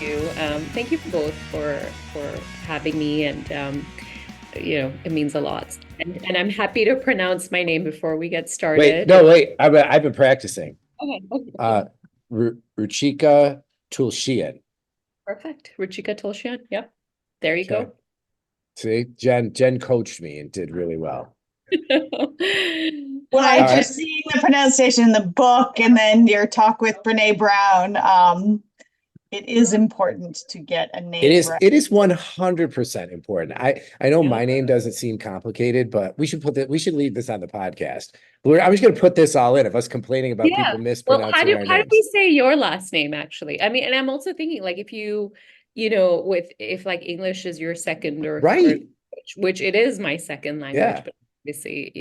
you. Thank you both for having me, and it means a lot. And I'm happy to pronounce my name before we get Wait, started. no, wait. I've been practicing. Okay, okay. Uh, Ruchika Tulshian. Perfect. Ruchika Tolshian. Yep. There you Okay. go. See, Jen coached me and did really well. Well, Hi, All after right. Jen. seeing the pronunciation in the book and then your talk with Brene Brown, it is important to get a It name is right. it is 100% important. I know Yeah. my name doesn't seem complicated, but we should leave this on the podcast. I'm just gonna put this all in of us complaining about Yeah. people Well, how mispronouncing do our how do we names. say your last name actually? I mean, and I'm also thinking like if with if like English is your second or third, Right. which it is my second language, Yeah. but obviously,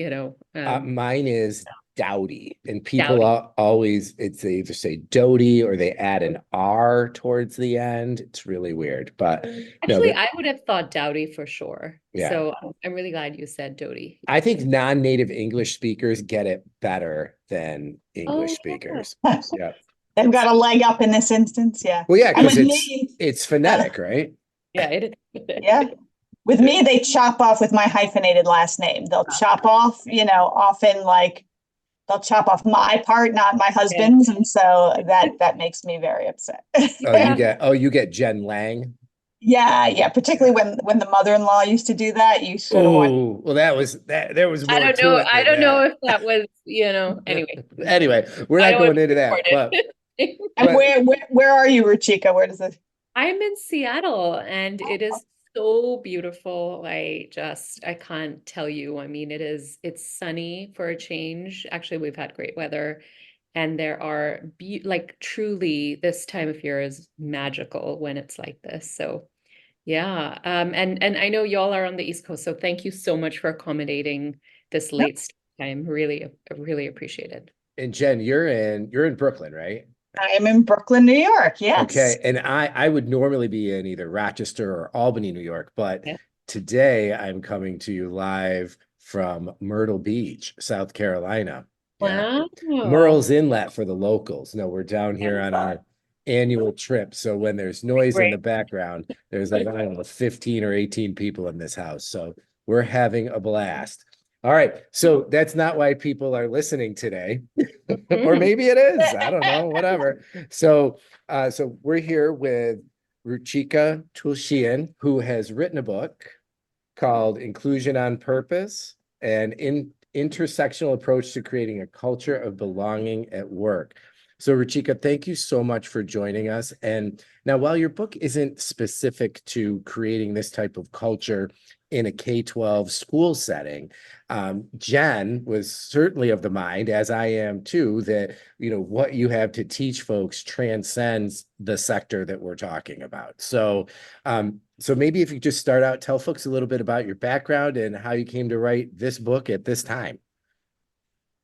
Mine is Dowdy, and people Dowdy. always they either say Doty or they add an R towards the end. It's really weird, but no, Actually, that I would have thought Dowdy for sure. yeah. So I'm really glad you said Dodie. I think non-native English speakers get it better than English Oh, yeah. speakers. Yeah. They've got a leg up in this instance, yeah. Well, yeah, And because with me, it's uh, phonetic, right? Yeah, it yeah, is. with me, they chop off with my hyphenated last name. They'll chop off, often like they'll chop off my part, not my Yeah. husband's, and so that makes me very upset. Yeah. You get Jen Lang. Yeah, yeah. Particularly Yeah. when the mother-in-law used to do that, you sort of want. Oh, well, that was that. There was I more don't to know. it I than don't know that. if that was, anyway. Anyway, we're I not don't want going to into be that, recorded. And but where are you, Ruchika? Where does it? I'm in Seattle and it is so beautiful. I can't tell you. I mean, it's sunny for a change. Actually, we've had great weather and there are be like truly this time of year is magical when it's like this. So yeah. And I know y'all are on the East Coast, so thank you so much for accommodating this late start time. Really appreciate it. and Jen, you're in Brooklyn, right? I am in Brooklyn, New York. Yes. Okay, and I would normally be in either Rochester or Albany, New York, but Yeah. today I'm coming to you live from Myrtle Beach, South Carolina. Yeah. Wow. Murrel's Inlet for the locals. No, we're down here on our annual trip. So when there's noise in Great. the background, there's like, I don't know, 15 or 18 people in this house. So we're having a blast. All right. So that's not why people are listening today. Or Mhm. maybe it is. I don't know, whatever. So we're here with Ruchika Tulshian, who has written a book called Inclusion on Purpose, an intersectional approach to creating a culture of belonging at work. So, Ruchika, thank you so much for joining us. And now, while your book isn't specific to creating this type of culture in a K-12 school setting, Jen was certainly of the mind, as I am too, that what you have to teach folks transcends the sector that we're talking about. So maybe if you just start out, tell folks a little bit about your background and how you came to write this book at this time.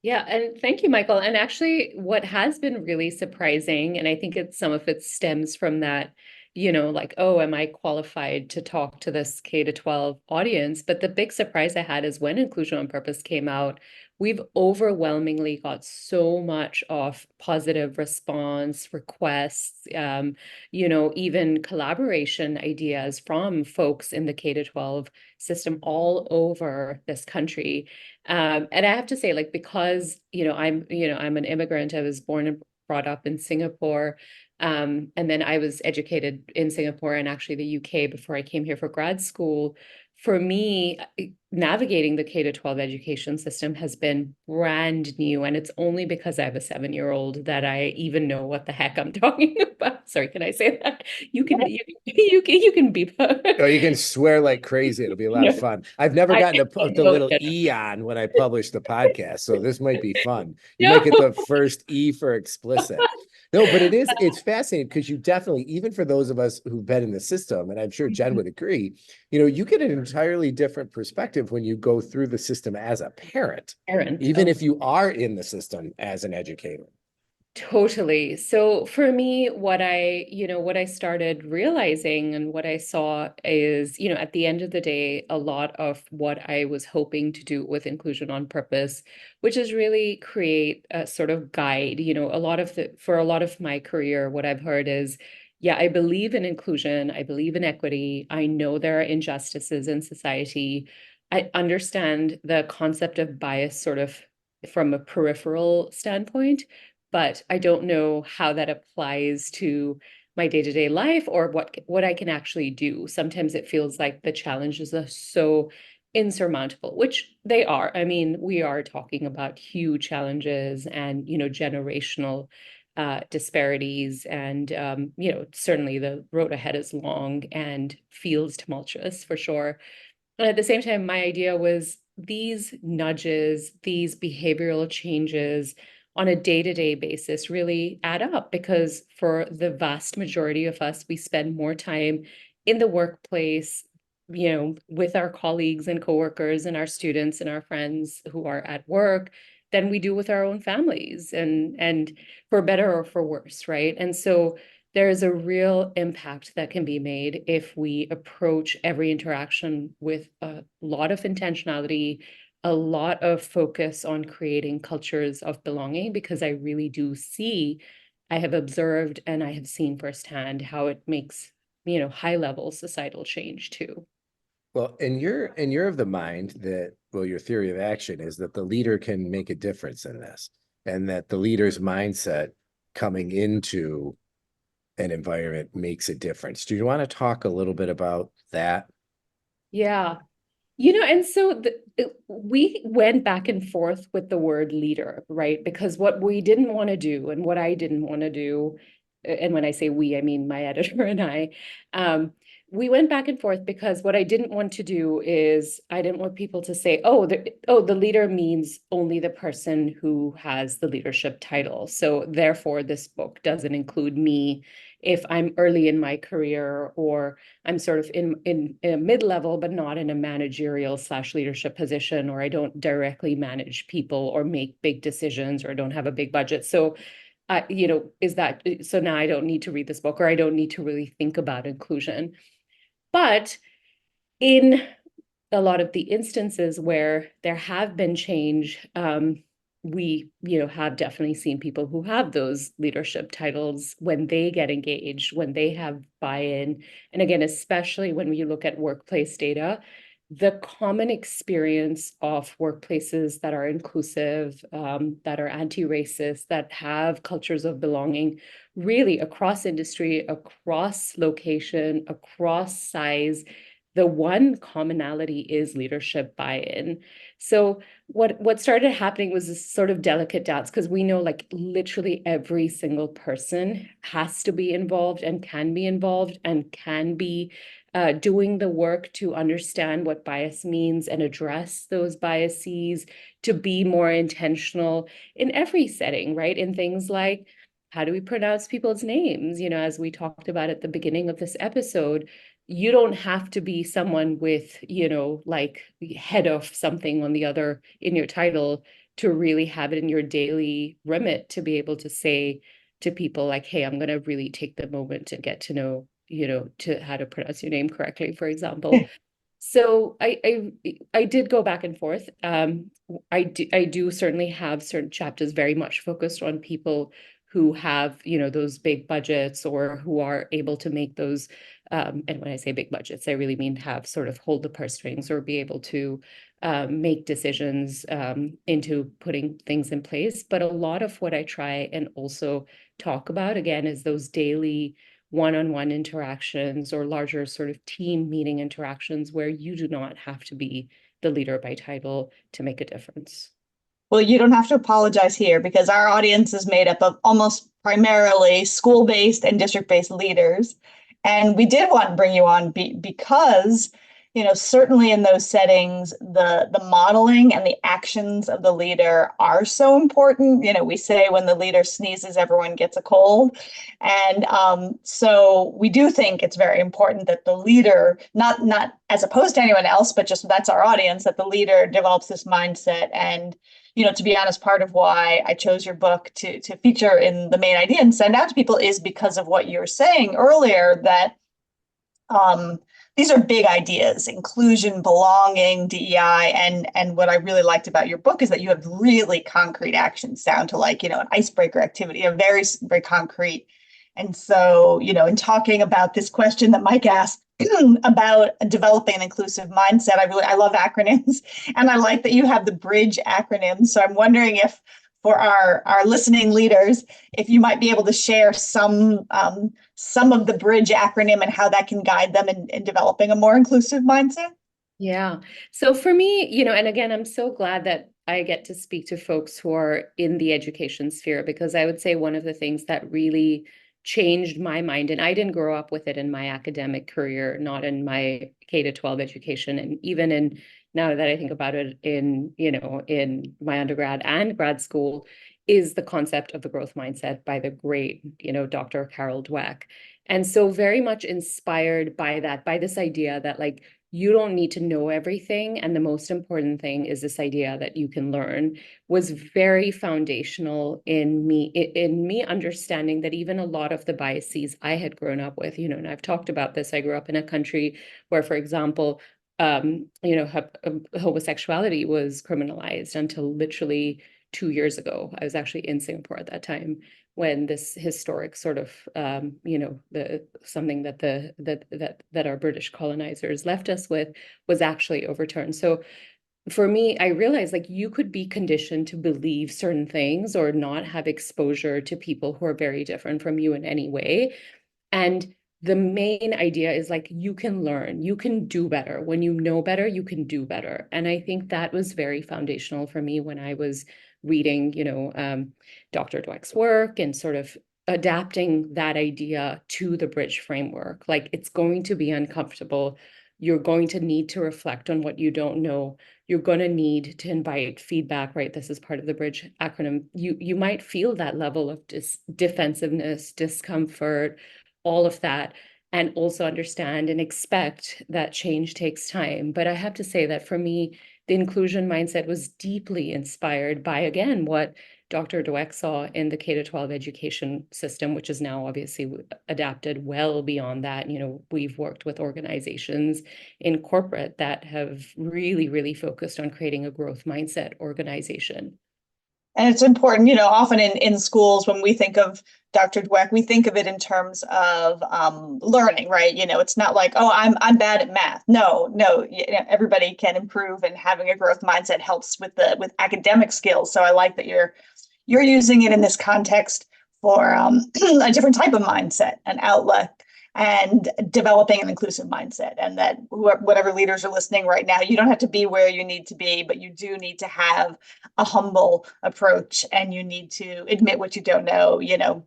Yeah, and thank you, Michael. And actually, what has been really surprising, and I think some of it stems from that, like, oh, am I qualified to talk to this K to 12 audience? But the big surprise I had is when Inclusion on Purpose came out, we've overwhelmingly got so much of positive response, requests, even collaboration ideas from folks in the K to 12 system all over this country. And I have to say, like, because, I'm an immigrant, I was born and brought up in Singapore. And then I was educated in Singapore and actually the UK before I came here for grad school. For me, navigating the K to 12 education system has been brand new. And it's only because I have a 7-year-old that I even know what the heck I'm talking about. Sorry, can I say that? You can beep. Oh, you can swear like crazy. It'll be a lot of No, fun. I've never I gotten to put the don't little know. E on when I publish the podcast, so this might be fun. You might No. get the first E for explicit. No, but it's fascinating because you definitely, even for those of us who've been in the system, and I'm sure Jen would agree, you get an entirely different perspective when you go through the system as a parent, Parent. even Oh, if you are in the system as an educator. totally. So for me, what I started realizing and what I saw is, at the end of the day, a lot of what I was hoping to do with Inclusion on Purpose, which is really create a sort of guide, for a lot of my career, what I've heard is yeah, I believe in inclusion. I believe in equity. I know there are injustices in society. I understand the concept of bias sort of from a peripheral standpoint, but I don't know how that applies to my day-to-day life or what I can actually do. Sometimes it feels like the challenges are so insurmountable, which they are. I mean, we are talking about huge challenges and, generational disparities. And, certainly the road ahead is long and feels tumultuous for sure. And at the same time, my idea was these nudges, these behavioral changes on a day-to-day basis really add up because for the vast majority of us, we spend more time in the workplace, with our colleagues and coworkers and our students and our friends who are at work than we do with our own families and for better or for worse, right? And so there's a real impact that can be made if we approach every interaction with a lot of intentionality, a lot of focus on creating cultures of belonging, because I really do see, I have observed and I have seen firsthand how it makes, high level societal change too. Well, and you're of the mind that, well, your theory of action is that the leader can make a difference in this, and that the leader's mindset coming into an environment makes a difference. Do you want to talk a little bit about that? Yeah. And so we went back and forth with the word leader, right? Because what we didn't want to do and what I didn't want to do, and when I say we, I mean my editor and I, we went back and forth because what I didn't want to do is I didn't want people to say, the leader means only the person who has the leadership title. So therefore, this book doesn't include me if I'm early in my career or I'm sort of in a mid-level, but not in a managerial / leadership position, or I don't directly manage people or make big decisions or don't have a big budget. So, is that, so now I don't need to read this book or I don't need to really think about inclusion. But in a lot of the instances where there have been change, we, have definitely seen people who have those leadership titles when they get engaged, when they have buy-in. And again, especially when we look at workplace data, the common experience of workplaces that are inclusive, that are anti-racist, that have cultures of belonging, really across industry, across location, across size, the one commonality is leadership buy-in. So what started happening was this sort of delicate dance, because we know like literally every single person has to be involved and can be doing the work to understand what bias means and address those biases, to be more intentional in every setting, right? In things like, how do we pronounce people's names? As we talked about at the beginning of this episode, you don't have to be someone with, like head of something on the other in your title to really have it in your daily remit to be able to say to people like, hey, I'm going to really take the moment to get to know, to how to pronounce your name correctly, for example. So I did go back and forth. I do certainly have certain chapters very much focused on people who have, those big budgets or who are able to make those. And when I say big budgets, I really mean have sort of hold the purse strings or be able to make decisions into putting things in place. But a lot of what I try and also talk about, again, is those daily one-on-one interactions or larger sort of team meeting interactions where you do not have to be the leader by title to make a difference. Well, you don't have to apologize here because our audience is made up of almost primarily school-based and district-based leaders. And we did want to bring you on because, certainly in those settings, the modeling and the actions of the leader are so important. We say when the leader sneezes, everyone gets a cold. And so we do think it's very important that the leader, not as opposed to anyone else, but just that's our audience, that the leader develops this mindset. And to be honest, part of why I chose your book to feature in the main idea and send out to people is because of what you were saying earlier, that these are big ideas: inclusion, belonging, DEI. And what I really liked about your book is that you have really concrete actions down to like, an icebreaker activity, a very, very concrete And so, in talking about this question that Mike asked about developing an inclusive mindset, I love acronyms, and I like that you have the BRIDGE acronym. So I'm wondering if for our listening leaders, if you might be able to share some of the BRIDGE acronym and how that can guide them in developing a more inclusive mindset. Yeah. So for me, and again, I'm so glad that I get to speak to folks who are in the education sphere, because I would say one of the things that really changed my mind, and I didn't grow up with it in my academic career, not in my K to 12 education, and even in now that I think about it in my undergrad and grad school, is the concept of the growth mindset by the great, Dr. Carol Dweck. And so very much inspired by that, by this idea that like, you don't need to know everything. And the most important thing is this idea that you can learn, was very foundational in me understanding that even a lot of the biases I had grown up with, and I've talked about this, I grew up in a country where, for example, homosexuality was criminalized until literally 2 years ago. I was actually in Singapore at that time when this historic sort of something that our British colonizers left us with was actually overturned. So for me, I realized like you could be conditioned to believe certain things or not have exposure to people who are very different from you in any way. And the main idea is like you can learn, you can do better. When you know better, you can do better. And I think that was very foundational for me when I was reading, Dr. Dweck's work and sort of adapting that idea to the Bridge framework. Like it's going to be uncomfortable. You're going to need to reflect on what you don't know. You're going to need to invite feedback, right? This is part of the Bridge acronym. You might feel that level of defensiveness, discomfort, all of that, and also understand and expect that change takes time. But I have to say that for me, the inclusion mindset was deeply inspired by, again, what Dr. Dweck saw in the K-12 education system, which is now obviously adapted well beyond that. We've worked with organizations in corporate that have really, really focused on creating a growth mindset organization. And it's important, often in schools, when we think of Dr. Dweck, we think of it in terms of learning, right? It's not like, oh, I'm bad at math. No, everybody can improve, and having a growth mindset helps with academic skills. So I like that you're using it in this context for a different type of mindset, an outlet, and developing an inclusive mindset. And that whatever leaders are listening right now, you don't have to be where you need to be, but you do need to have a humble approach, and you need to admit what you don't know,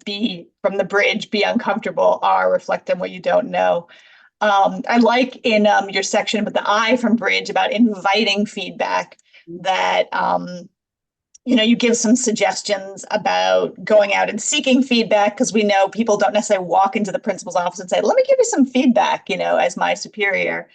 be from the Bridge, be uncomfortable, reflect on what you don't know. I like in your section about the I from Bridge about inviting feedback, that you give some suggestions about going out and seeking feedback, because we know people don't necessarily walk into the principal's office and say, let me give you some feedback, as my superior.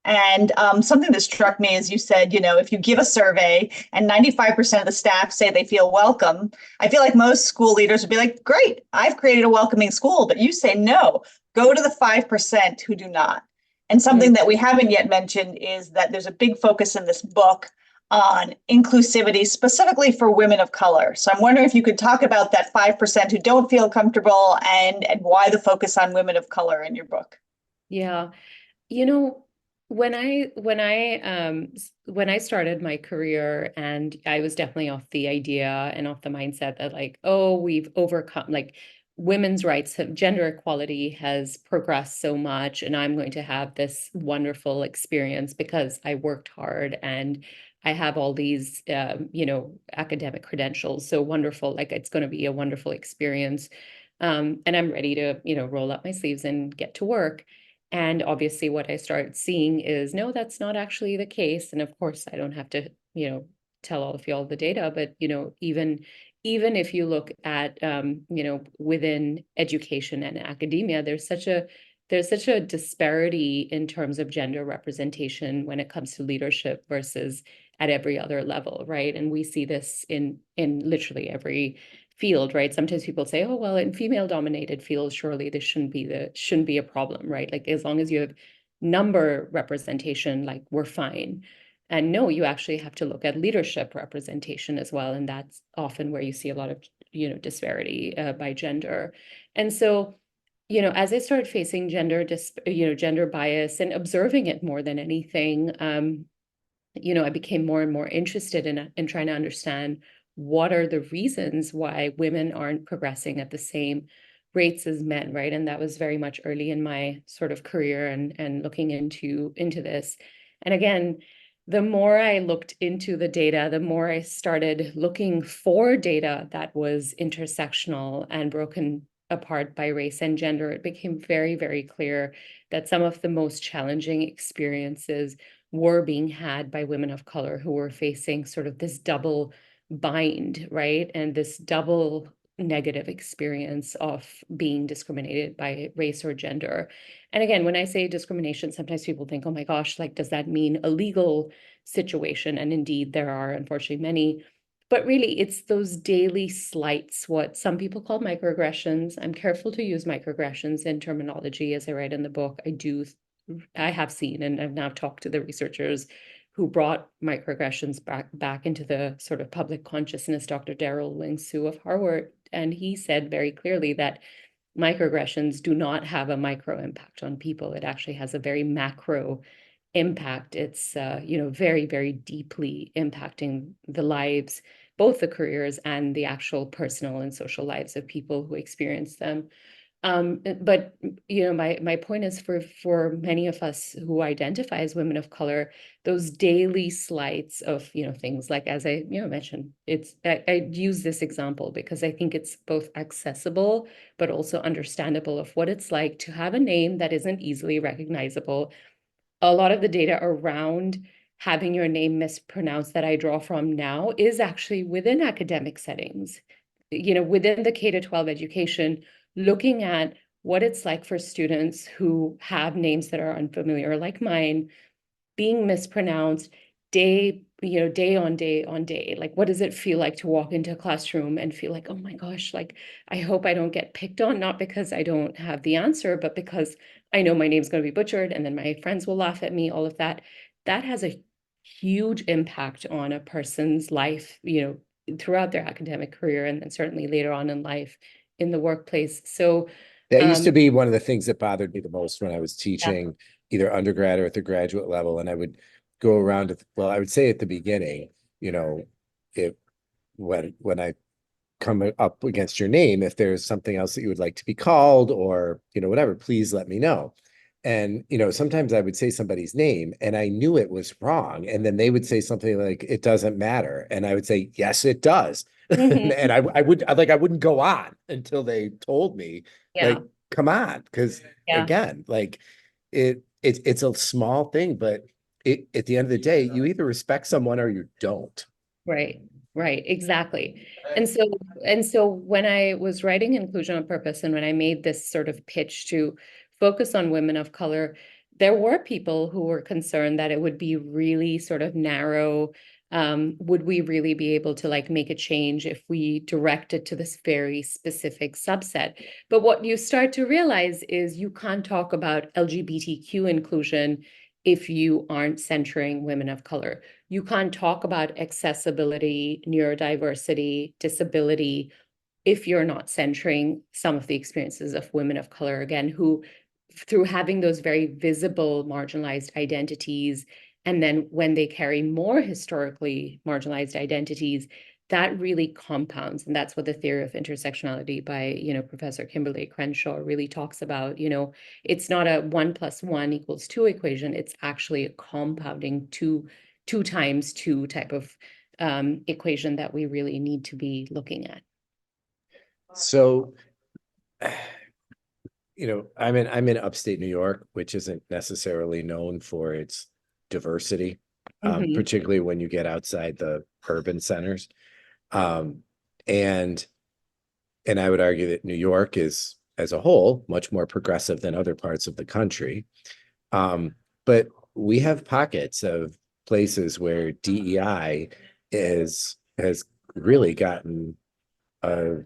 And something that struck me is you said, if you give a survey and 95% of the staff say they feel welcome, I feel like most school leaders would be like, great, I've created a welcoming school. But you say, no, go to the 5% who do not. And something that we haven't yet mentioned is that there's a big focus in this book on inclusivity, specifically for women of color. So I'm wondering if you could talk about that 5% who don't feel comfortable, and why the focus on women of color in your book. Yeah. When I started my career, and I was definitely off the idea and off the mindset that like, oh, we've overcome, like women's rights, gender equality has progressed so much, and I'm going to have this wonderful experience because I worked hard and I have all these, academic credentials. So wonderful, like it's going to be a wonderful experience. And I'm ready to, roll up my sleeves and get to work. And obviously what I started seeing is, no, that's not actually the case. And of course, I don't have to, tell all of you all the data, but, even if you look at, within education and academia, there's such a disparity in terms of gender representation when it comes to leadership versus at every other level, right? And we see this in literally every field, right? Sometimes people say, oh, well, in female dominated fields, surely this shouldn't be a problem, right? Like as long as you have number representation, like we're fine. And no, you actually have to look at leadership representation as well. And that's often where you see a lot of disparity by gender. And so, as I started facing gender bias and observing it more than anything, I became more and more interested in trying to understand what are the reasons why women aren't progressing at the same rates as men, right? And that was very much early in my sort of career and looking into this. And again, the more I looked into the data, the more I started looking for data that was intersectional and broken apart by race and gender. It became very, very clear that some of the most challenging experiences were being had by women of color who were facing sort of this double bind, right? And this double negative experience of being discriminated by race or gender. And again, when I say discrimination, sometimes people think, oh my gosh, like, does that mean a legal situation? And indeed, there are unfortunately many. But really, it's those daily slights, what some people call microaggressions. I'm careful to use microaggressions in terminology as I write in the book. I have seen and I've now talked to the researchers who brought microaggressions back into the sort of public consciousness, Dr. Daryl Wing Su of Harvard. And he said very clearly that microaggressions do not have a micro impact on people. It actually has a very macro impact. It's, very, very deeply impacting the lives, both the careers and the actual personal and social lives of people who experience them. But my point is for many of us who identify as women of color, those daily slights of things like, as I mentioned, I use this example because I think it's both accessible but also understandable of what it's like to have a name that isn't easily recognizable. A lot of the data around having your name mispronounced that I draw from now is actually within academic settings, within the K-12 education, looking at what it's like for students who have names that are unfamiliar, like mine, being mispronounced day on day on day. Like, what does it feel like to walk into a classroom and feel like, oh my gosh, like, I hope I don't get picked on, not because I don't have the answer, but because I know my name's going to be butchered and then my friends will laugh at me, all of that. That has a huge impact on a person's life, throughout their academic career and then certainly later on in life in the workplace. So That used to be one of the things that bothered me the most when I was yeah, teaching either undergrad or at the graduate level. And I would go around to, well, I would say at the beginning, if when I come up against your name, if there's something else that you would like to be called or, whatever, please let me know. And, sometimes I would say somebody's name and I knew it was wrong. And then they would say something like, it doesn't matter. And I would say, yes, it does. mhm, And I wouldn't go on until they told me, yeah, like, come on. Because yeah, again, like it's a small thing, but at the end of the day, you either respect someone or you don't. right, exactly. And so when I was writing Inclusion on Purpose and when I made this sort of pitch to focus on women of color, there were people who were concerned that it would be really sort of narrow. Would we really be able to like make a change if we direct it to this very specific subset? But what you start to realize is you can't talk about LGBTQ inclusion if you aren't centering women of color. You can't talk about accessibility, neurodiversity, disability if you're not centering some of the experiences of women of color, again, who through having those very visible marginalized identities, and then when they carry more historically marginalized identities, that really compounds. And that's what the theory of intersectionality by, Professor Kimberly Crenshaw really talks about. It's not a 1+1 = 2 equation. It's actually a compounding two times two type of equation that we really need to be looking at. So, I'm in upstate New York, which isn't necessarily known for its diversity, Mhm. particularly when you get outside the urban centers. Um, and I would argue that New York is, as a whole, much more progressive than other parts of the country. But we have pockets of places where DEI has really gotten a,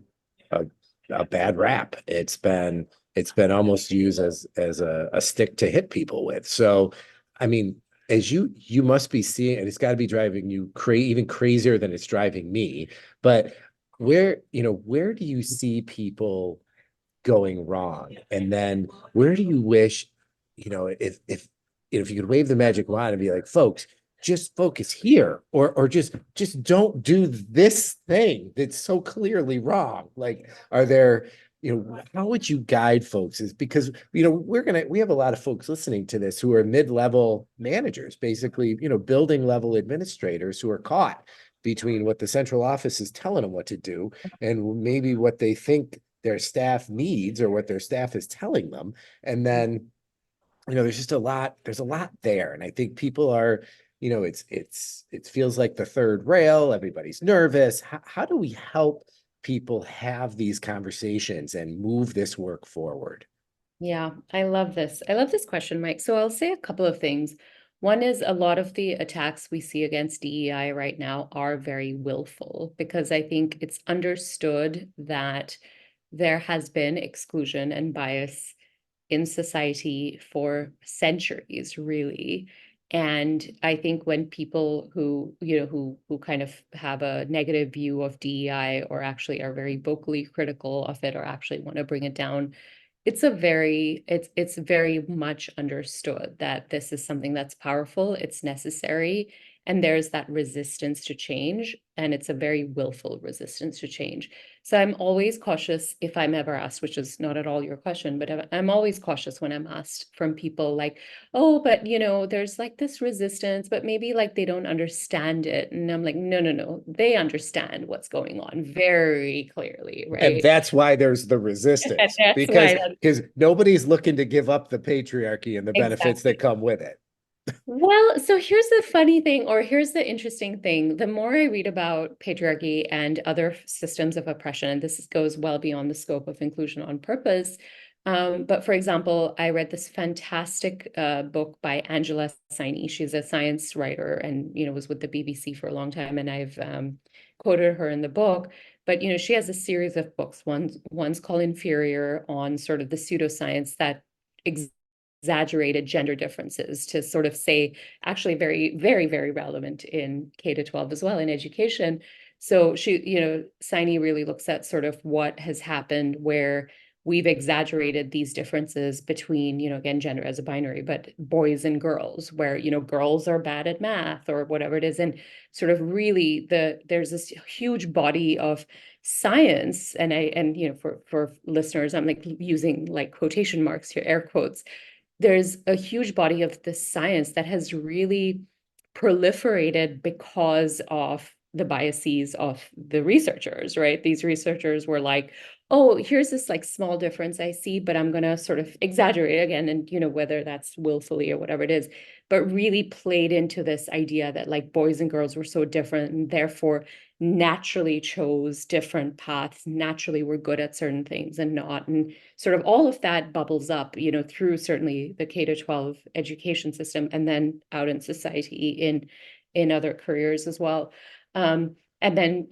a a bad rap. It's been almost used as a stick to hit people with. So, I mean, as you must be seeing, and it's got to be driving you even crazier than it's driving me. But where do you see people going wrong? And then where do you wish, if you could wave the magic wand and be like, folks, just focus here, or just don't do this thing that's so clearly wrong. Like, are there, how would you guide folks? Is because, we have a lot of folks listening to this who are mid-level managers, basically, building level administrators who are caught between what the central office is telling them what to do and maybe what they think their staff needs or what their staff is telling them. And then, there's a lot there. And I think people are, it feels like the third rail, everybody's nervous. How do we help people have these conversations and move this work forward? Yeah, I love this. I love this question, Mike. So I'll say a couple of things. One is a lot of the attacks we see against DEI right now are very willful because I think it's understood that there has been exclusion and bias in society for centuries, really. And I think when people who kind of have a negative view of DEI or actually are very vocally critical of it or actually want to bring it down, it's very much understood that this is something that's powerful, it's necessary, and there's that resistance to change, and it's a very willful resistance to change. So I'm always cautious if I'm ever asked, which is not at all your question, but I'm always cautious when I'm asked from people like, oh, but there's like this resistance, but maybe like they don't understand it. And I'm like, no, they understand what's going on very clearly, And right? that's why there's the And resistance, that's because why nobody's looking to give up the patriarchy and the benefits exactly. that come with it. Well, so here's the funny thing, or here's the interesting thing. The more I read about patriarchy and other systems of oppression, and this goes well beyond the scope of inclusion on purpose. But for example, I read this fantastic book by Angela Saini. She's a science writer and was with the BBC for a long time, and I've quoted her in the book. But she has a series of books. One's called Inferior, on sort of the pseudoscience that exaggerated gender differences, to sort of say actually very, very, very relevant in K to 12 as well in education. So she, Saini really looks at sort of what has happened where we've exaggerated these differences between, again, gender as a binary, but boys and girls, where, girls are bad at math or whatever it is. And sort of really there's this huge body of science. And for listeners, I'm like using like quotation marks here, air quotes. There's a huge body of the science that has really proliferated because of the biases of the researchers, right? These researchers were like, oh, here's this like small difference I see, but I'm going to sort of exaggerate again. And, whether that's willfully or whatever it is, but really played into this idea that like boys and girls were so different and therefore naturally chose different paths, naturally were good at certain things and not. And sort of all of that bubbles up, through certainly the K to 12 education system and then out in society in other careers as well. And then,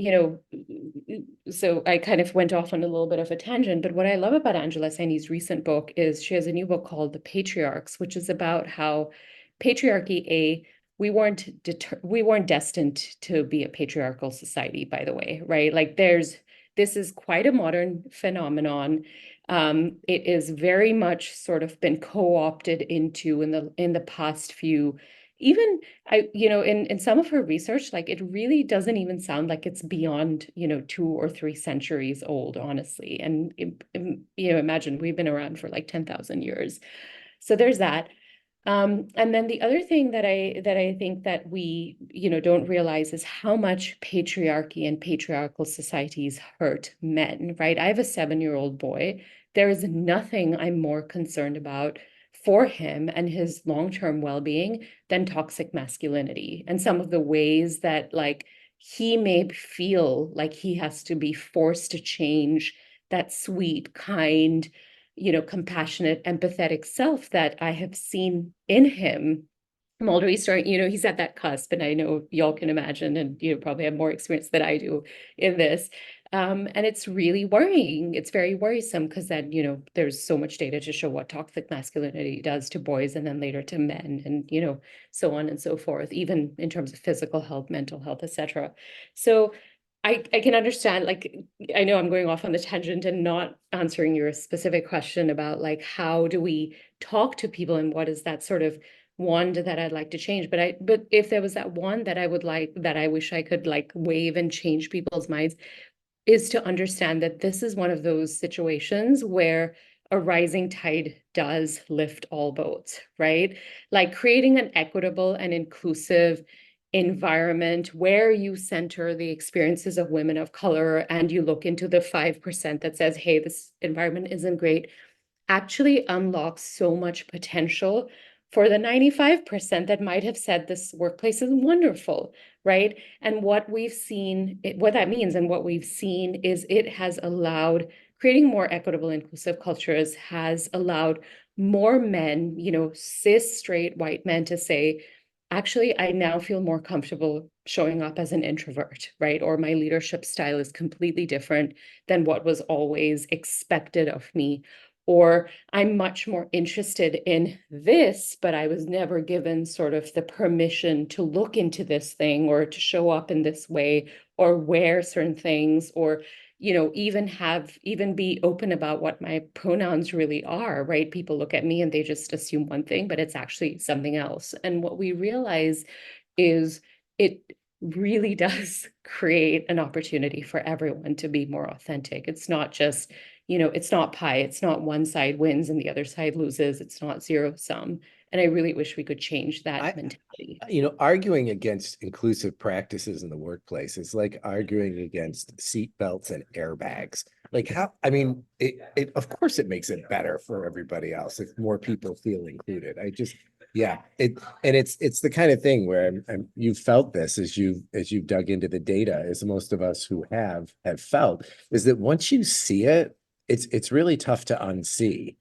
so I kind of went off on a little bit of a tangent, but what I love about Angela Saini's recent book is she has a new book called The Patriarchs, which is about how patriarchy, we weren't destined to be a patriarchal society, by the way, right? Like this is quite a modern phenomenon. It is very much sort of been co-opted into in the past few, even in some of her research, like it really doesn't even sound like it's beyond 2 or 3 centuries old, honestly. And imagine we've been around for like 10,000 years. So there's that. And then the other thing that I think that we, don't realize is how much patriarchy and patriarchal societies hurt men, right? I have a 7-year-old boy. There is nothing I'm more concerned about for him and his long-term well-being than toxic masculinity and some of the ways that like he may feel like he has to be forced to change that sweet, kind, compassionate, empathetic self that I have seen in him. Mulder, he's starting, he's at that cusp, and I know y'all can imagine, and probably have more experience than I do in this. And it's really worrying. It's very worrisome because then, there's so much data to show what toxic masculinity does to boys and then later to men and, so on and so forth, even in terms of physical health, mental health, etc. So I can understand, like, I know I'm going off on the tangent and not answering your specific question about like, how do we talk to people and what is that sort of wand that I'd like to change? But if there was that wand that I would like, that I wish I could like wave and change people's minds, is to understand that this is one of those situations where a rising tide does lift all boats, right? Like creating an equitable and inclusive environment where you center the experiences of women of color and you look into the 5% that says, hey, this environment isn't great, actually unlocks so much potential for the 95% that might have said this workplace is wonderful, right? And what we've seen, what that means and what we've seen is it has allowed creating more equitable, inclusive cultures has allowed more men, cis, straight, white men to say, actually, I now feel more comfortable showing up as an introvert, right? Or my leadership style is completely different than what was always expected of me. Or I'm much more interested in this, but I was never given sort of the permission to look into this thing or to show up in this way or wear certain things or even be open about what my pronouns really are, right? People look at me and they just assume one thing, but it's actually something else. And what we realize is it really does create an opportunity for everyone to be more authentic. It's not just, it's not pie, it's not one side wins and the other side loses, it's not zero sum. And I really wish we could change that mentality. Arguing against inclusive practices in the workplace is like arguing against seat belts and airbags. Like how, I mean, it of course it makes it better for everybody else if more people feel included. It's the kind of thing where you've felt this as you've dug into the data, as most of us who have felt, is that once you see it, it's really tough to unsee.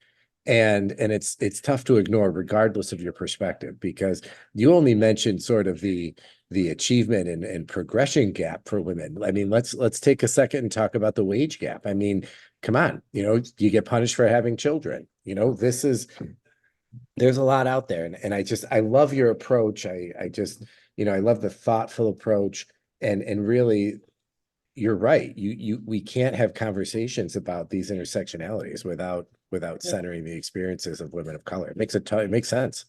And it's tough to ignore regardless of your perspective, because you only mentioned sort of the achievement and progression gap for women. I mean, let's take a second and talk about the wage gap. I mean, come on, you get punished for having children. There's a lot out there. And I love your approach. I love the thoughtful approach, and really, you're right. We can't have conversations about these intersectionalities without centering the experiences of women of color. It makes sense.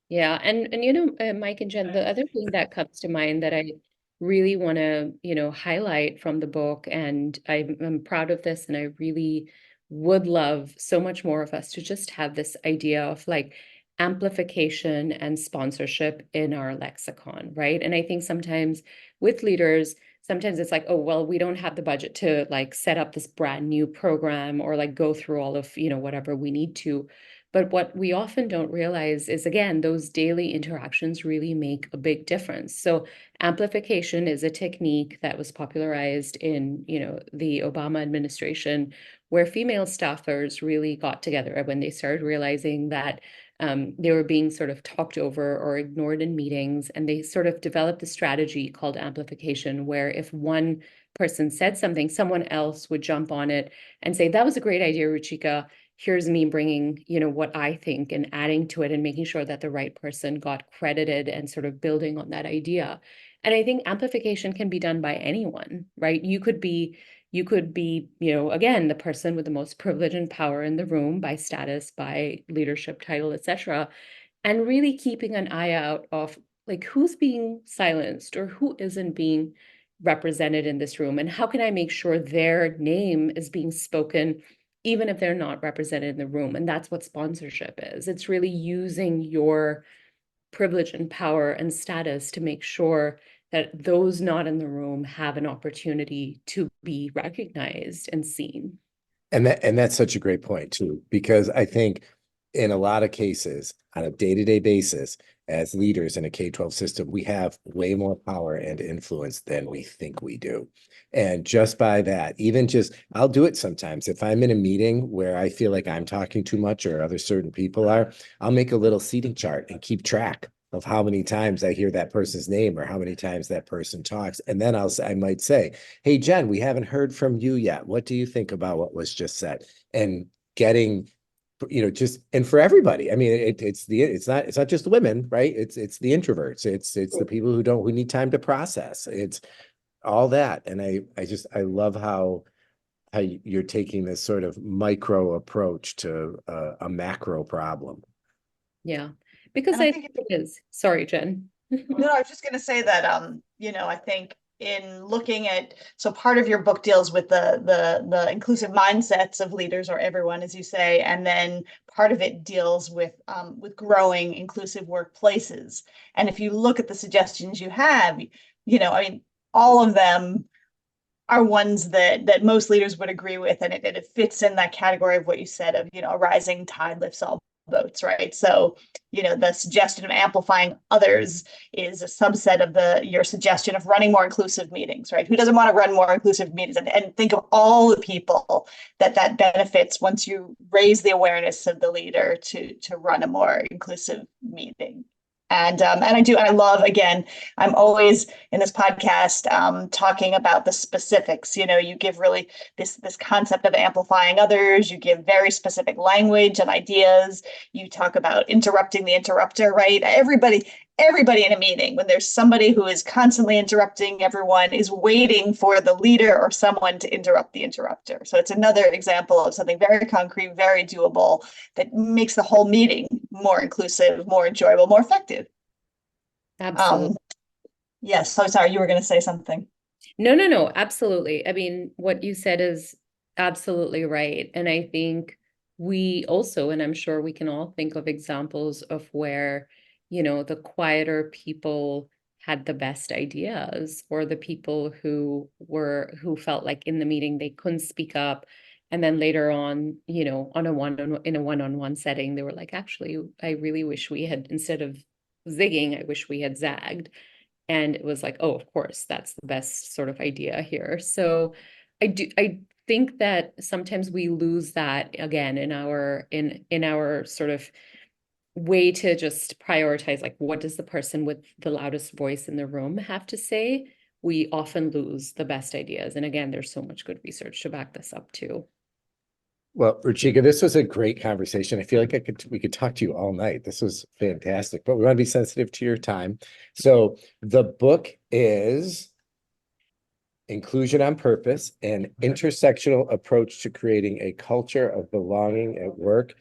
Yeah, and Mike and Jen, the other thing that comes to mind that I really want to, highlight from the book, and I'm proud of this, and I really would love so much more of us to just have this idea of like amplification and sponsorship in our lexicon, right? And I think sometimes with leaders, sometimes it's like, oh, well, we don't have the budget to like set up this brand new program or like go through all of, whatever we need to. But what we often don't realize is, again, those daily interactions really make a big difference. So amplification is a technique that was popularized in, the Obama administration, where female staffers really got together when they started realizing that they were being sort of talked over or ignored in meetings. And they sort of developed a strategy called amplification, where if one person said something, someone else would jump on it and say, that was a great idea, Ruchika. Here's me bringing, what I think and adding to it and making sure that the right person got credited and sort of building on that idea. And I think amplification can be done by anyone, right? You could be, again, the person with the most privilege and power in the room by status, by leadership title, etc., and really keeping an eye out of like who's being silenced or who isn't being represented in this room, and how can I make sure their name is being spoken even if they're not represented in the room. And that's what sponsorship is. It's really using your privilege and power and status to make sure that those not in the room have an opportunity to be recognized and seen. And that's such a great point too, because I think in a lot of cases on a day-to-day basis, as leaders in a K-12 system, we have way more power and influence than we think we do. And just by that, I'll do it sometimes. If I'm in a meeting where I feel like I'm talking too much or other certain people are, I'll make a little seating chart and keep track of how many times I hear that person's name or how many times that person talks. And then I might say, hey, Jen, we haven't heard from you yet. What do you think about what was just said? And getting, and for everybody, I mean, it's not just the women, right? It's the introverts. It's the people who need time to process. all that. And I love how you're taking this sort of micro approach to a macro problem. Yeah, because And I I think think it is. Sorry, Jen. No, I was just going to say that, I think in looking at, so part of your book deals with the inclusive mindsets of leaders, or everyone, as you say, and then part of it deals with growing inclusive workplaces. And if you look at the suggestions you have, I mean, all of them are ones that most leaders would agree with, and it fits in that category of what you said of, a rising tide lifts all boats, right? So, the suggestion of amplifying others is a subset of your suggestion of running more inclusive meetings, right? Who doesn't want to run more inclusive meetings? And think of all the people that benefits once you raise the awareness of the leader to run a more inclusive meeting. And I love, again, I'm always in this podcast talking about the specifics. You give really this concept of amplifying others. You give very specific language and ideas. You talk about interrupting the interrupter, right? Everybody in a meeting, when there's somebody who is constantly interrupting everyone, is waiting for the leader or someone to interrupt the interrupter. So it's another example of something very concrete, very doable, that makes the whole meeting more inclusive, more enjoyable, more effective. Absolutely. Yes. So sorry, you were going to say something. No, absolutely. I mean, what you said is absolutely right. And I think we also, and I'm sure we can all think of examples of where, the quieter people had the best ideas, or the people who felt like in the meeting they couldn't speak up. And then later on, in a one-on-one setting, they were like, actually, I really wish we had, instead of zigging, I wish we had zagged. And it was like, oh, of course, that's the best sort of idea here. So I think that sometimes we lose that again in our sort of way to just prioritize, like, what does the person with the loudest voice in the room have to say? We often lose the best ideas. And again, there's so much good research to back this up too. Well, Ruchika, this was a great conversation. I feel like we could talk to you all night. This was fantastic, but we want to be sensitive to your time. So the book is Inclusion on Purpose: An Intersectional Approach to Creating a Culture of Belonging at Work.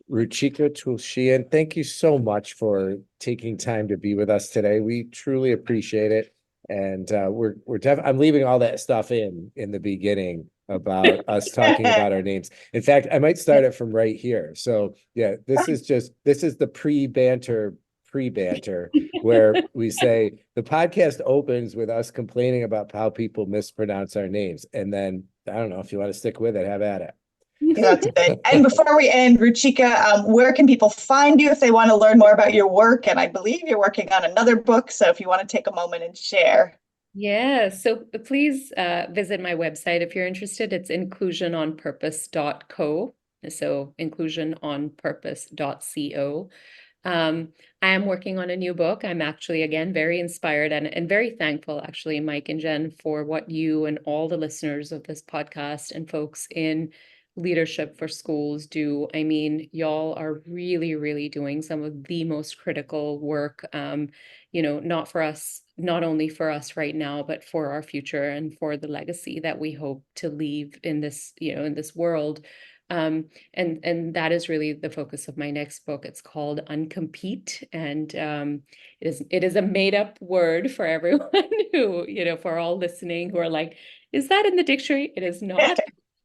Ruchika Tulshian, thank you so much for taking time to be with us today. We truly appreciate it. And I'm leaving all that stuff in the beginning about us talking about our names. In fact, I might start it from right here. So yeah, this is the pre-banter where we say the podcast opens with us complaining about how people mispronounce our names. And then, I don't know, if you want to stick with it, have at it. That's good. And before we end, Ruchika, where can people find you if they want to learn more about your work? And I believe you're working on another book, so if you want to take a moment and share. Yeah, so please visit my website if you're interested. It's inclusiononpurpose.co. So inclusiononpurpose.co. I am working on a new book. I'm actually, again, very inspired and very thankful, actually, Mike and Jen, for what you and all the listeners of this podcast and folks in Leadership for Schools do. I mean, y'all are really, really doing some of the most critical work, not only for us right now, but for our future and for the legacy that we hope to leave in this, in this world. And that is really the focus of my next book. It's called Uncompete, and it is a made up word for everyone who, for all listening who are like, is that in the dictionary? It is not.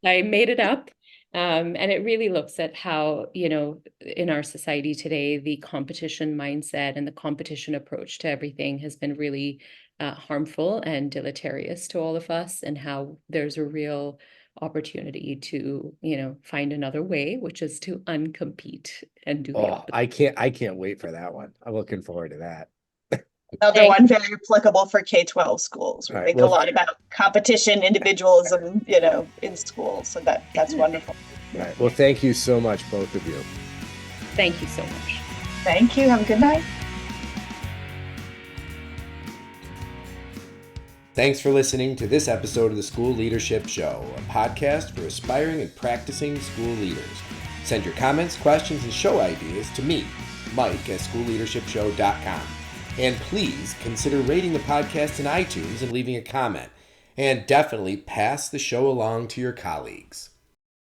I made it up. And it really looks at how, in our society today, the competition mindset and the competition approach to everything has been really harmful and deleterious to all of us, and how there's a real opportunity to, find another way, which is to uncompete and do the opposite. I can't wait for that one. I'm looking forward to that. Another one very applicable for K-12 schools. We think a lot about competition, individualism, in schools. So that's wonderful. All right. Well, thank you so much, both of you. Thank you so much. Thank you. Have a good night. Thanks for listening to this episode of the School Leadership Show, a podcast for aspiring and practicing school leaders. Send your comments, questions, and show ideas to me, Mike, at schoolleadershipshow.com. And please consider rating the podcast in iTunes and leaving a comment. And definitely pass the show along to your colleagues.